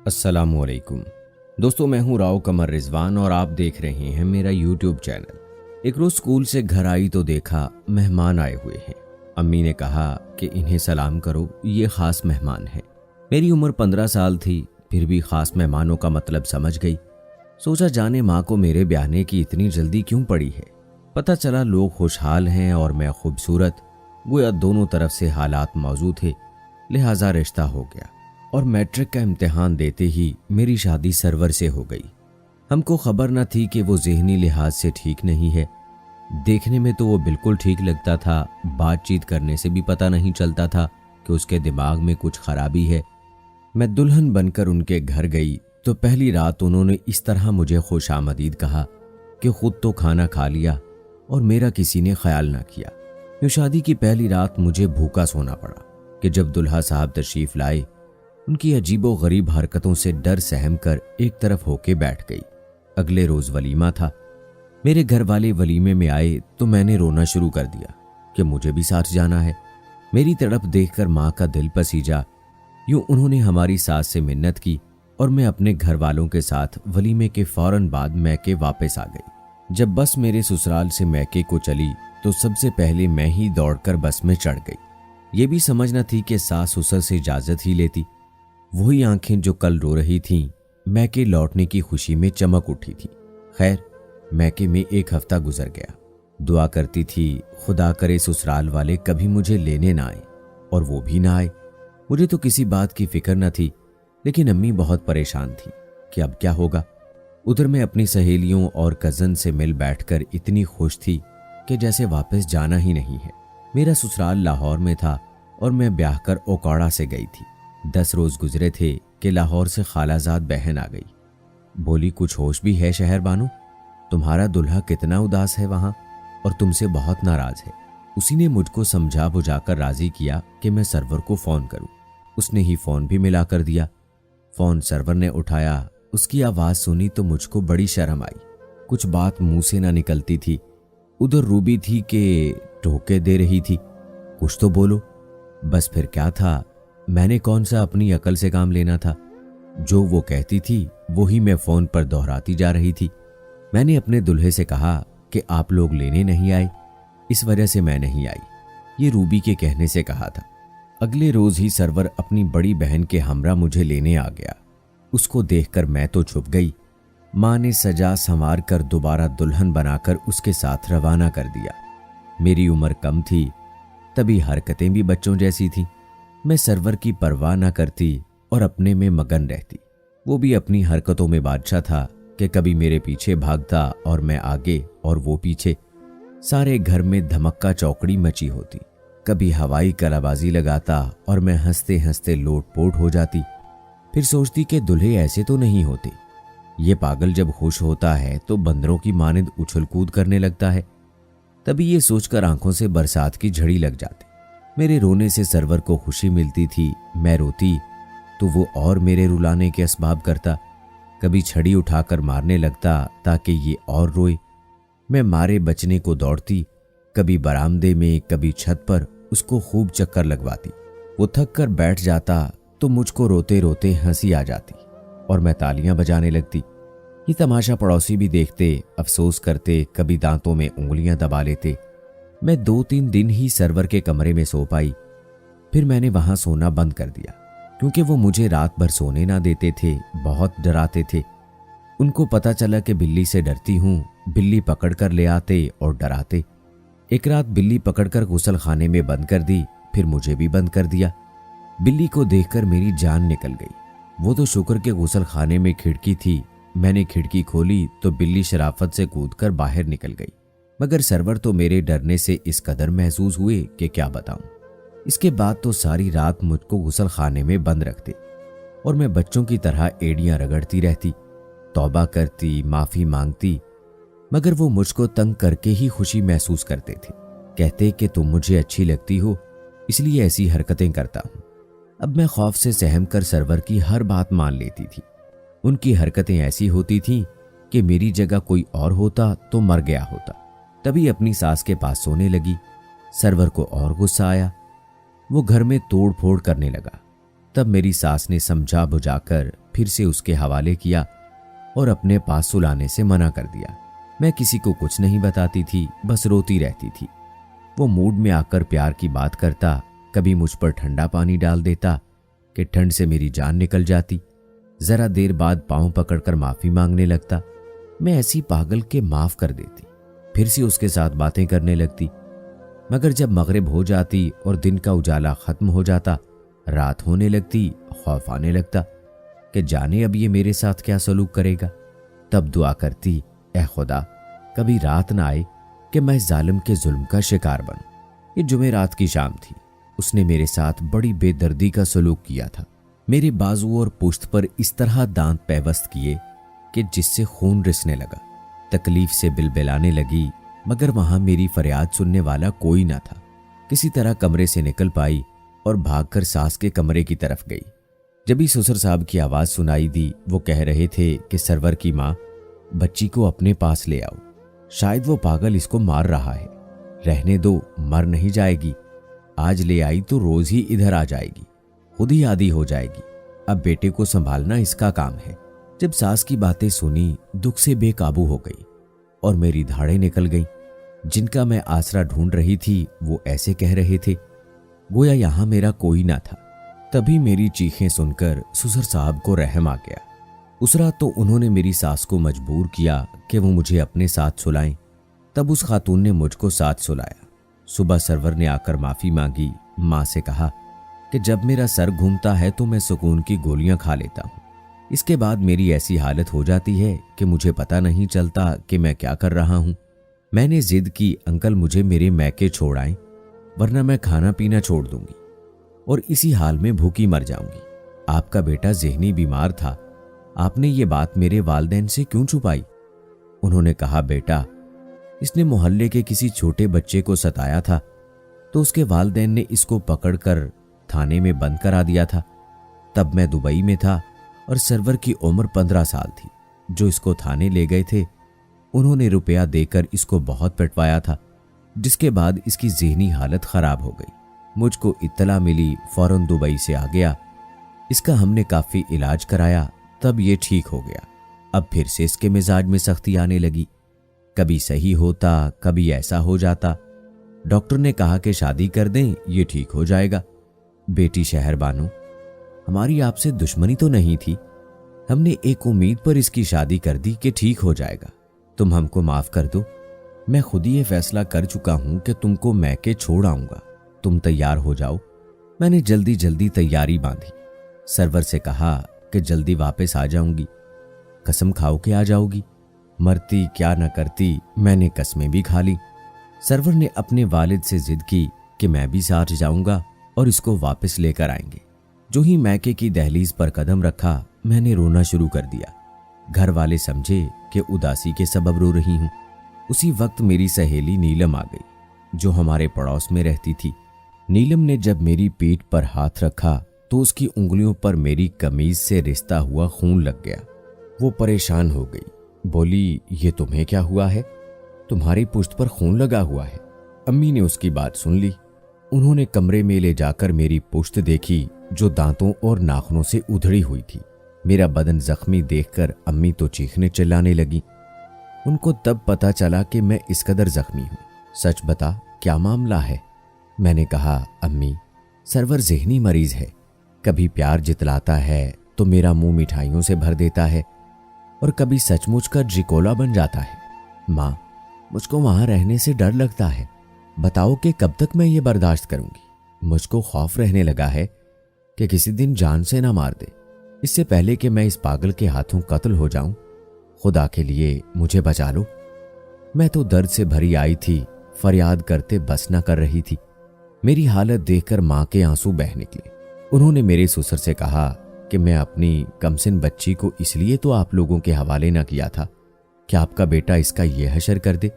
अस्सलामुअलैकुम दोस्तों, मैं हूं राव कमर रिजवान और आप देख रहे हैं मेरा यूट्यूब चैनल। एक रोज स्कूल से घर आई तो देखा मेहमान आए हुए हैं। अम्मी ने कहा कि इन्हें सलाम करो, ये खास मेहमान हैं। मेरी उम्र 15 साल थी, फिर भी खास मेहमानों का मतलब समझ गई। सोचा जाने माँ को मेरे ब्याहने की इतनी जल्दी क्यों पड़ी है। पता चला लोग खुशहाल हैं और मैं खूबसूरत। गोया दोनों तरफ से हालात मौजूद थे, लिहाजा रिश्ता हो गया और मैट्रिक का इम्तिहान देते ही मेरी शादी सरवर से हो गई। हमको खबर न थी कि वो ज़हनी लिहाज से ठीक नहीं है। देखने में तो वो बिल्कुल ठीक लगता था, बातचीत करने से भी पता नहीं चलता था कि उसके दिमाग में कुछ खराबी है। मैं दुल्हन बनकर उनके घर गई तो पहली रात उन्होंने इस तरह मुझे खुशामदीद कहा कि खुद तो खाना खा लिया और मेरा किसी ने ख्याल ना किया। यूं शादी की पहली रात मुझे भूखा सोना पड़ा कि जब दुल्हा साहब तशरीफ लाए, उनकी अजीबो गरीब हरकतों से डर सहम कर एक तरफ होके बैठ गई। अगले रोज वलीमा था। मेरे घर वाले वलीमे में आए तो मैंने रोना शुरू कर दिया कि मुझे भी साथ जाना है। मेरी तड़प देखकर माँ का दिल पसीजा। यूं उन्होंने हमारी सास से मिन्नत की और मैं अपने घर वालों के साथ वलीमे के फौरन बाद मैके वापस आ गई। जब बस मेरे ससुराल से मैके को चली तो सबसे पहले मैं ही दौड़कर बस में चढ़ गई। ये भी समझ न थी कि सास ससुर से इजाजत ही लेती। वही आंखें जो कल रो रही थीं, मैके लौटने की खुशी में चमक उठी थी। खैर, मैके में एक हफ्ता गुजर गया। दुआ करती थी खुदा करे ससुराल वाले कभी मुझे लेने ना आए, और वो भी ना आए। मुझे तो किसी बात की फिक्र न थी, लेकिन अम्मी बहुत परेशान थी कि अब क्या होगा। उधर मैं अपनी सहेलियों और कजन से मिल बैठकर इतनी खुश थी कि जैसे वापस जाना ही नहीं है। मेरा ससुराल लाहौर में था और मैं ब्याह कर ओकाड़ा से गई थी। 10 रोज गुजरे थे कि लाहौर से खालाजाद बहन आ गई। बोली, कुछ होश भी है शहर बानो? तुम्हारा दुल्हा कितना उदास है वहां और तुमसे बहुत नाराज है। उसी ने मुझको समझा बुझाकर राजी किया कि मैं सरवर को फोन करूं। उसने ही फोन भी मिला कर दिया। फोन सरवर ने उठाया। उसकी आवाज सुनी तो मुझको बड़ी शर्म आई। कुछ बात मुंह से ना निकलती थी। उधर रूबी थी कि टोके दे रही थी, कुछ तो बोलो। बस फिर क्या था, मैंने कौन सा अपनी अकल से काम लेना था। जो वो कहती थी वही मैं फोन पर दोहराती जा रही थी। मैंने अपने दुल्हे से कहा कि आप लोग लेने नहीं आए, इस वजह से मैं नहीं आई। ये रूबी के कहने से कहा था। अगले रोज ही सरवर अपनी बड़ी बहन के हमरा मुझे लेने आ गया। उसको देखकर मैं तो छुप गई। माँ ने सजा संवार कर दोबारा दुल्हन बनाकर उसके साथ रवाना कर दिया। मेरी उम्र कम थी, तभी हरकतें भी बच्चों जैसी थीं। मैं सरवर की परवाह न करती और अपने में मगन रहती। वो भी अपनी हरकतों में बादशाह था कि कभी मेरे पीछे भागता और मैं आगे और वो पीछे। सारे घर में धमक्का चौकड़ी मची होती। कभी हवाई कलाबाजी लगाता और मैं हंसते हंसते लोटपोट हो जाती। फिर सोचती कि दुल्हे ऐसे तो नहीं होते। ये पागल जब खुश होता है तो बंदरों की मानिंद उछल कूद करने लगता है। तभी ये सोचकर आंखों से बरसात की झड़ी लग जाती। मेरे रोने से सरवर को खुशी मिलती थी। मैं रोती तो वो और मेरे रुलाने के असबाब करता। कभी छड़ी उठाकर मारने लगता ताकि ये और रोए। मैं मारे बचने को दौड़ती, कभी बरामदे में कभी छत पर उसको खूब चक्कर लगवाती। वो थक कर बैठ जाता तो मुझको रोते रोते हंसी आ जाती और मैं तालियां बजाने लगती। ये तमाशा पड़ोसी भी देखते, अफसोस करते, कभी दांतों में उंगलियां दबा लेते। मैं 2-3 दिन ही सरवर के कमरे में सो पाई। फिर मैंने वहां सोना बंद कर दिया, क्योंकि वो मुझे रात भर सोने ना देते थे, बहुत डराते थे। उनको पता चला कि बिल्ली से डरती हूँ, बिल्ली पकड़ कर ले आते और डराते। एक रात बिल्ली पकड़कर गुसल खाने में बंद कर दी, फिर मुझे भी बंद कर दिया। बिल्ली को देखकर मेरी जान निकल गई। वो तो शुक्र के गुसल खाने में खिड़की थी। मैंने खिड़की खोली तो बिल्ली शराफत से कूदकर बाहर निकल गई। मगर सरवर तो मेरे डरने से इस कदर महसूस हुए कि क्या बताऊं। इसके बाद तो सारी रात मुझको गुसल खाने में बंद रखते और मैं बच्चों की तरह एड़ियां रगड़ती रहती, तौबा करती, माफी मांगती। मगर वो मुझको तंग करके ही खुशी महसूस करते थे। कहते कि तुम मुझे अच्छी लगती हो, इसलिए ऐसी हरकतें करता हूं। अब मैं खौफ से सहम कर सरवर की हर बात मान लेती थी। उनकी हरकतें ऐसी होती थीं कि मेरी जगह कोई और होता तो मर गया होता। तभी अपनी सास के पास सोने लगी। सरवर को और गुस्सा आया। वो घर में तोड़ फोड़ करने लगा। तब मेरी सास ने समझा बुझाकर फिर से उसके हवाले किया और अपने पास सुलाने से मना कर दिया। मैं किसी को कुछ नहीं बताती थी, बस रोती रहती थी। वो मूड में आकर प्यार की बात करता, कभी मुझ पर ठंडा पानी डाल देता कि ठंड से मेरी जान निकल जाती। जरा देर बाद पांव पकड़कर माफी मांगने लगता। मैं ऐसी पागल के माफ कर देती, फिर से उसके साथ बातें करने लगती। मगर जब मगरिब हो जाती और दिन का उजाला खत्म हो जाता, रात होने लगती, खौफ आने लगता कि जाने अब ये मेरे साथ क्या सलूक करेगा। तब दुआ करती, ए खुदा कभी रात ना आए कि मैं जालिम के जुल्म का शिकार बनूं। ये जुमेरात की शाम थी। उसने मेरे साथ बड़ी बेदर्दी का सलूक किया था। मेरे बाजू और पुश्त पर इस तरह दांत पैवस्त किए कि जिससे खून रिसने लगा। तकलीफ से बिलबिलाने लगी, मगर वहां मेरी फरियाद सुनने वाला कोई ना था। किसी तरह कमरे से निकल पाई और भागकर सास के कमरे की तरफ गई। जब ही ससुर साहब की आवाज सुनाई दी, वो कह रहे थे कि सरवर की माँ बच्ची को अपने पास ले आओ, शायद वो पागल इसको मार रहा है। रहने दो, मर नहीं जाएगी। आज ले आई तो रोज ही इधर आ जाएगी, खुद ही आदी हो जाएगी। अब बेटे को संभालना इसका काम है। जब सास की बातें सुनी, दुख से बेकाबू हो गई और मेरी धाड़ें निकल गईं। जिनका मैं आसरा ढूंढ रही थी वो ऐसे कह रहे थे गोया यहां मेरा कोई ना था। तभी मेरी चीखें सुनकर ससुर साहब को रहम आ गया। उस रात तो उन्होंने मेरी सास को मजबूर किया कि वो मुझे अपने साथ सुलाएं। तब उस खातून ने मुझको साथ सुलाया। सुबह सरवर ने आकर माफी मांगी। माँ से कहा कि जब मेरा सर घूमता है तो मैं सुकून की गोलियां खा लेता हूँ। इसके बाद मेरी ऐसी हालत हो जाती है कि मुझे पता नहीं चलता कि मैं क्या कर रहा हूँ। मैंने जिद की, अंकल मुझे मेरे मैके छोड़ आएं, वरना मैं खाना पीना छोड़ दूंगी और इसी हाल में भूखी मर जाऊंगी। आपका बेटा ज़हनी बीमार था, आपने ये बात मेरे वालिदैन से क्यों छुपाई? उन्होंने कहा, बेटा इसने मोहल्ले के किसी छोटे बच्चे को सताया था तो उसके वालिदैन ने इसको पकड़कर थाने में बंद करा दिया था। तब मैं दुबई में था और सरवर की उम्र 15 साल थी। जो इसको थाने ले गए थे उन्होंने रुपया देकर इसको बहुत पिटवाया था, जिसके बाद इसकी ज़हनी हालत खराब हो गई। मुझको इत्तला मिली, फौरन दुबई से आ गया। इसका हमने काफ़ी इलाज कराया, तब ये ठीक हो गया। अब फिर से इसके मिजाज में सख्ती आने लगी। कभी सही होता, कभी ऐसा हो जाता। डॉक्टर ने कहा कि शादी कर दें, ये ठीक हो जाएगा। बेटी शहर बानो, हमारी आपसे दुश्मनी तो नहीं थी। हमने एक उम्मीद पर इसकी शादी कर दी कि ठीक हो जाएगा। तुम हमको माफ कर दो। मैं खुद ही ये फैसला कर चुका हूं कि तुमको मैके छोड़ आऊंगा। तुम तैयार हो जाओ। मैंने जल्दी जल्दी तैयारी बांधी। सरवर से कहा कि जल्दी वापस आ जाऊंगी। कसम खाओ कि आ जाओगी। मरती क्या न करती, मैंने कसमें भी खा ली। सरवर ने अपने वालिद से जिद की कि मैं भी साथ जाऊंगा और इसको वापस लेकर आएंगे। जो ही मैके की दहलीज पर कदम रखा, मैंने रोना शुरू कर दिया। घर वाले समझे कि उदासी के सबब रो रही हूं। उसी वक्त मेरी सहेली नीलम आ गई, जो हमारे पड़ोस में रहती थी। नीलम ने जब मेरी पीठ पर हाथ रखा तो उसकी उंगलियों पर मेरी कमीज से रिश्ता हुआ खून लग गया। वो परेशान हो गई, बोली, ये तुम्हें क्या हुआ है? तुम्हारी पुश्त पर खून लगा हुआ है। अम्मी ने उसकी बात सुन ली। उन्होंने कमरे में ले जाकर मेरी पुश्त देखी, जो दांतों और नाखूनों से उधड़ी हुई थी। मेरा बदन जख्मी देखकर अम्मी तो चीखने चिल्लाने लगी। उनको तब पता चला कि मैं इस कदर जख्मी हूं। सच बता, क्या मामला है? मैंने कहा, अम्मी सरवर ज़हनी मरीज है। कभी प्यार जितलाता है तो मेरा मुंह मिठाइयों से भर देता है और कभी सचमुच का जिकोला बन जाता है। माँ, मुझको वहां रहने से डर लगता है। बताओ कि कब तक मैं ये बर्दाश्त करूंगी? मुझको खौफ रहने लगा है कि किसी दिन जान से ना मार दे, इससे पहले कि मैं इस पागल के हाथों कत्ल हो जाऊं। खुदा के लिए मुझे बचा लो। मैं तो दर्द से भरी आई थी, फरियाद करते बस न कर रही थी। मेरी हालत देखकर माँ के आंसू बह निकले। उन्होंने मेरे ससुर से कहा कि मैं अपनी कमसिन बच्ची को इसलिए तो आप लोगों के हवाले ना किया था कि आपका बेटा इसका ये हशर कर दे।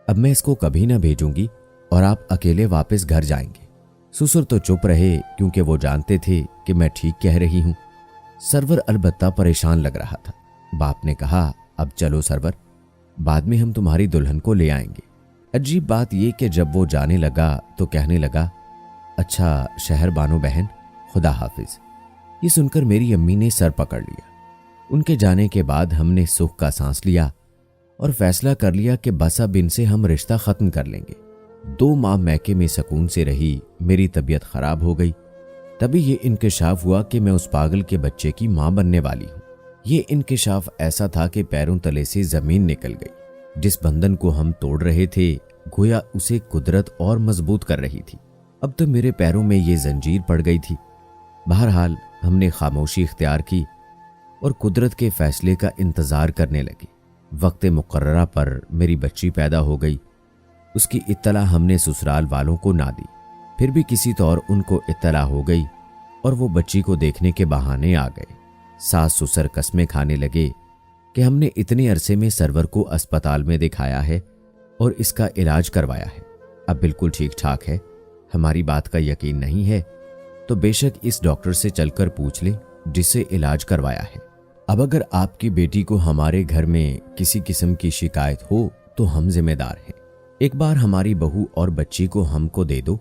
अब मैं इसको कभी ना भेजूंगी और आप अकेले वापस घर जाएंगे। ससुर तो चुप रहे, क्योंकि वो जानते थे कि मैं ठीक कह रही हूं। सरवर अलबत्ता परेशान लग रहा था। बाप ने कहा, अब चलो सरवर, बाद में हम तुम्हारी दुल्हन को ले आएंगे। अजीब बात यह कि जब वो जाने लगा तो कहने लगा, अच्छा शहर बानो बहन, खुदा हाफिज। ये सुनकर मेरी अम्मी ने सर पकड़ लिया। उनके जाने के बाद हमने सुख का सांस लिया और फैसला कर लिया कि बस अब इनसे हम रिश्ता खत्म कर लेंगे। 2 माह मैके में सुकून से रही, मेरी तबीयत खराब हो गई। तभी ये इंकशाफ हुआ कि मैं उस पागल के बच्चे की मां बनने वाली हूं। ये इंकशाफ ऐसा था कि पैरों तले से जमीन निकल गई। जिस बंधन को हम तोड़ रहे थे, गोया उसे कुदरत और मजबूत कर रही थी। अब तो मेरे पैरों में ये जंजीर पड़ गई थी। बहरहाल हमने खामोशी इख्तियार की और कुदरत के फैसले का इंतजार करने लगे। वक्त मुकर्ररा पर मेरी बच्ची पैदा हो गई। उसकी इत्तला हमने ससुराल वालों को ना दी, फिर भी किसी तौर उनको इत्तला हो गई और वो बच्ची को देखने के बहाने आ गए। सास ससुर कस्में खाने लगे कि हमने इतने अरसे में सरवर को अस्पताल में दिखाया है और इसका इलाज करवाया है, अब बिल्कुल ठीक ठाक है। हमारी बात का यकीन नहीं है तो बेशक इस डॉक्टर से चलकर पूछ ले जिससे इलाज करवाया है। अब अगर आपकी बेटी को हमारे घर में किसी किस्म की शिकायत हो तो हम जिम्मेदार हैं। एक बार हमारी बहू और बच्ची को हमको दे दो,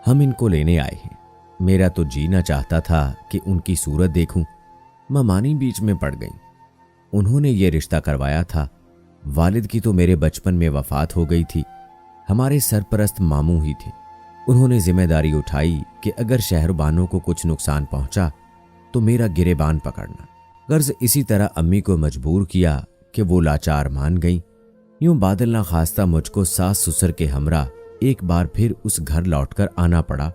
हम इनको लेने आए हैं। मेरा तो जीना चाहता था कि उनकी सूरत देखूं। ममानी बीच में पड़ गई। उन्होंने ये रिश्ता करवाया था। वालिद की तो मेरे बचपन में वफात हो गई थी। हमारे सरपरस्त मामू ही थे। उन्होंने जिम्मेदारी उठाई कि अगर शहरबानों को कुछ नुकसान पहुंचा तो मेरा गिरेबान पकड़ना। गर्ज इसी तरह अम्मी को मजबूर किया कि वो लाचार मान गई। यूं बादल ना खास्ता मुझको सास ससुर के हमरा एक बार फिर उस घर लौटकर आना पड़ा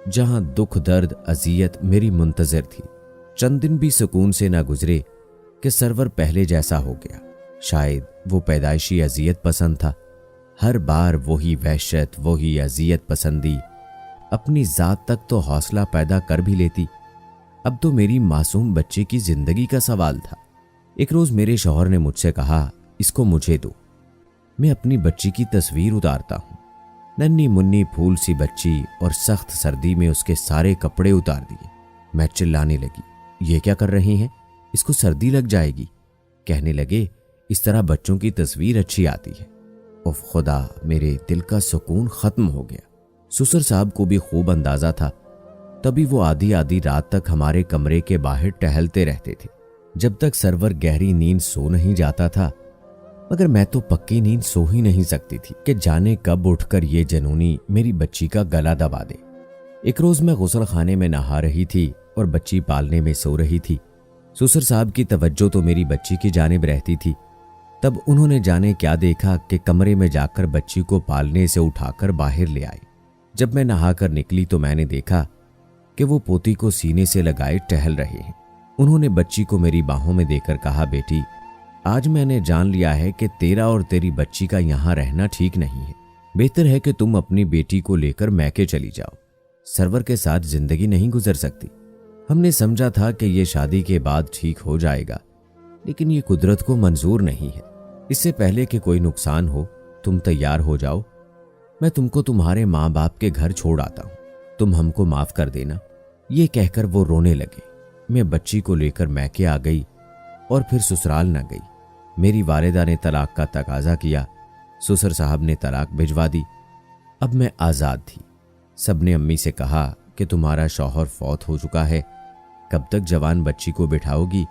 जहां दुख दर्द अजियत मेरी मुंतजर थी। चंद दिन भी सुकून से ना गुजरे कि सरवर पहले जैसा हो गया। शायद वो पैदाइशी अजियत पसंद था। हर बार वही वहशत, वही अजियत पसंदी अपनी जात तक तो हौसला पैदा कर भी लेती। अब तो मेरी मासूम बच्चे की जिंदगी का सवाल था। एक रोज मेरे शौहर ने मुझसे कहा, इसको मुझे दो, मैं अपनी बच्ची की तस्वीर उतारता हूं। नन्ही मुन्नी फूल सी बच्ची और सख्त सर्दी में उसके सारे कपड़े उतार दिए। मैं चिल्लाने लगी, ये क्या कर रहे हैं, इसको सर्दी लग जाएगी। कहने लगे, इस तरह बच्चों की तस्वीर अच्छी आती है। उफ खुदा, मेरे दिल का सुकून खत्म हो गया। ससुर साहब को भी खूब अंदाजा था, तभी वो आधी आधी रात तक हमारे कमरे के बाहर टहलते रहते थे, जब तक सरवर गहरी नींद सो नहीं जाता था। मगर मैं तो पक्की नींद सो ही नहीं सकती थी कि जाने कब उठकर ये जनूनी मेरी बच्ची का गला दबा दे। एक रोज मैं गुसल खाने में नहा रही थी और बच्ची पालने में सो रही थी। ससुर साहब की तवज्जो तो मेरी बच्ची की जानिब रहती थी। तब उन्होंने जाने क्या देखा कि कमरे में जाकर बच्ची को पालने से उठाकर बाहर ले आए। जब मैं नहाकर निकली तो मैंने देखा कि वो पोती को सीने से लगाए टहल रहे हैं। उन्होंने बच्ची को मेरी बाहों में देकर कहा, बेटी, आज मैंने जान लिया है कि तेरा और तेरी बच्ची का यहां रहना ठीक नहीं है। बेहतर है कि तुम अपनी बेटी को लेकर मैके चली जाओ। सरवर के साथ जिंदगी नहीं गुजर सकती। हमने समझा था कि ये शादी के बाद ठीक हो जाएगा, लेकिन ये कुदरत को मंजूर नहीं है। इससे पहले कि कोई नुकसान हो, तुम तैयार हो जाओ। मैं तुमको तुम्हारे माँ बाप के घर छोड़ आता हूँ, तुम हमको माफ कर देना। ये कहकर वो रोने लगे। मैं बच्ची को लेकर मैके आ गई और फिर ससुराल न गई। मेरी वालिदा ने तलाक का तकाजा किया। ससुर साहब ने तलाक भिजवा दी। अब मैं आज़ाद थी। सबने अम्मी से कहा कि तुम्हारा शौहर फौत हो चुका है, कब तक जवान बच्ची को बिठाओगी,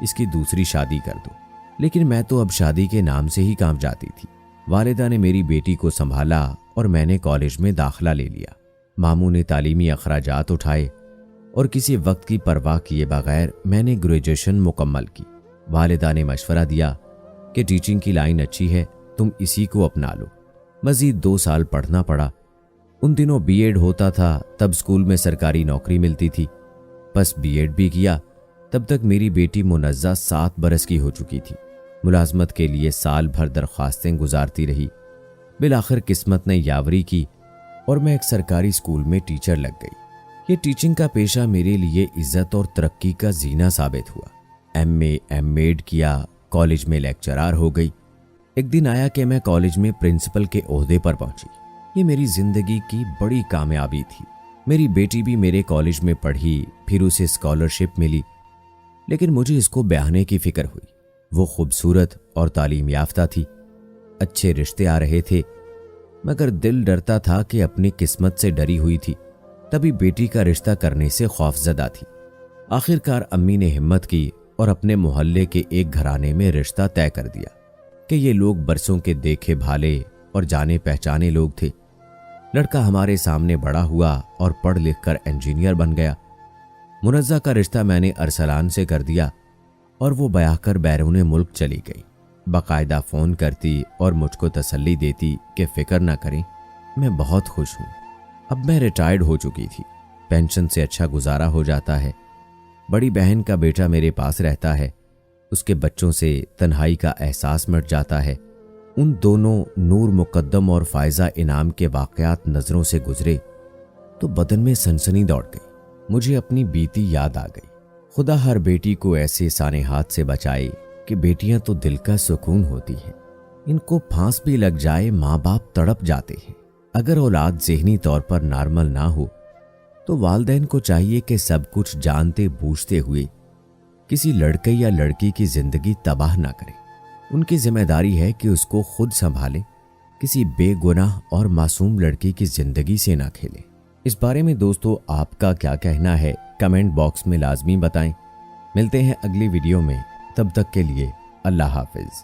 इसकी दूसरी शादी कर दो। लेकिन मैं तो अब शादी के नाम से ही कांप जाती थी। वालिदा ने मेरी बेटी को संभाला और मैंने कॉलेज में दाखिला ले लिया। मामू ने तालीमी अखराजात उठाए और किसी वक्त की परवाह किए बगैर मैंने ग्रेजुएशन मुकम्मल की। वालिदा ने मशवरा दिया कि टीचिंग की लाइन अच्छी है, तुम इसी को अपना लो। मजीद 2 साल पढ़ना पड़ा। उन दिनों बीएड होता था, तब स्कूल में सरकारी नौकरी मिलती थी। बस बीएड भी किया, तब तक मेरी बेटी मुनज़्ज़ा 7 बरस की हो चुकी थी। मुलाजमत के लिए साल भर दरख्वास्तें गुजारती रही। बिलाखिर किस्मत ने यावरी की और मैं एक सरकारी स्कूल में टीचर लग गई। ये टीचिंग का पेशा मेरे लिए इज्जत और तरक्की का जीना साबित हुआ। एमए एमएड किया, कॉलेज में लेक्चरार हो गई। एक दिन आया कि मैं कॉलेज में प्रिंसिपल के ओहदे पर पहुंची। ये मेरी जिंदगी की बड़ी कामयाबी थी। मेरी बेटी भी मेरे कॉलेज में पढ़ी, फिर उसे स्कॉलरशिप मिली। लेकिन मुझे इसको ब्याहने की फिक्र हुई। वो खूबसूरत और तालीम याफ्ता थी, अच्छे रिश्ते आ रहे थे, मगर दिल डरता था कि अपनी किस्मत से डरी हुई थी। तभी बेटी का रिश्ता करने से खौफजदा थी। आखिरकार अम्मी ने हिम्मत की और अपने मोहल्ले के एक घराने में रिश्ता तय कर दिया कि ये लोग बरसों के देखे भाले और जाने पहचाने लोग थे। लड़का हमारे सामने बड़ा हुआ और पढ़ लिख कर इंजीनियर बन गया। मुनज़्ज़ा का रिश्ता मैंने अरसलान से कर दिया और वो ब्याह कर बैरून मुल्क चली गई। बाकायदा फ़ोन करती और मुझको तसल्ली देती कि फ़िक्र ना करें, मैं बहुत खुश हूँ। अब मैं रिटायर्ड हो चुकी थी, पेंशन से अच्छा गुजारा हो जाता है। बड़ी बहन का बेटा मेरे पास रहता है, उसके बच्चों से तन्हाई का एहसास मिट जाता है। उन दोनों नूर मुकद्दम और फायजा इनाम के वाक़यात नज़रों से गुजरे तो बदन में सनसनी दौड़ गई। मुझे अपनी बीती याद आ गई। खुदा हर बेटी को ऐसे साने हाथ से बचाए कि बेटियां तो दिल का सुकून होती हैं, इनको फांस भी लग जाए माँ बाप तड़प जाते हैं। अगर औलाद ज़हनी तौर पर नॉर्मल ना हो तो वालिदैन को चाहिए कि सब कुछ जानते बूझते हुए किसी लड़के या लड़की की जिंदगी तबाह ना करें। उनकी जिम्मेदारी है कि उसको खुद संभालें, किसी बेगुनाह और मासूम लड़की की जिंदगी से ना खेलें। इस बारे में दोस्तों आपका क्या कहना है, कमेंट बॉक्स में लाजमी बताएं। मिलते हैं अगली वीडियो में, तब तक के लिए अल्लाह हाफिज।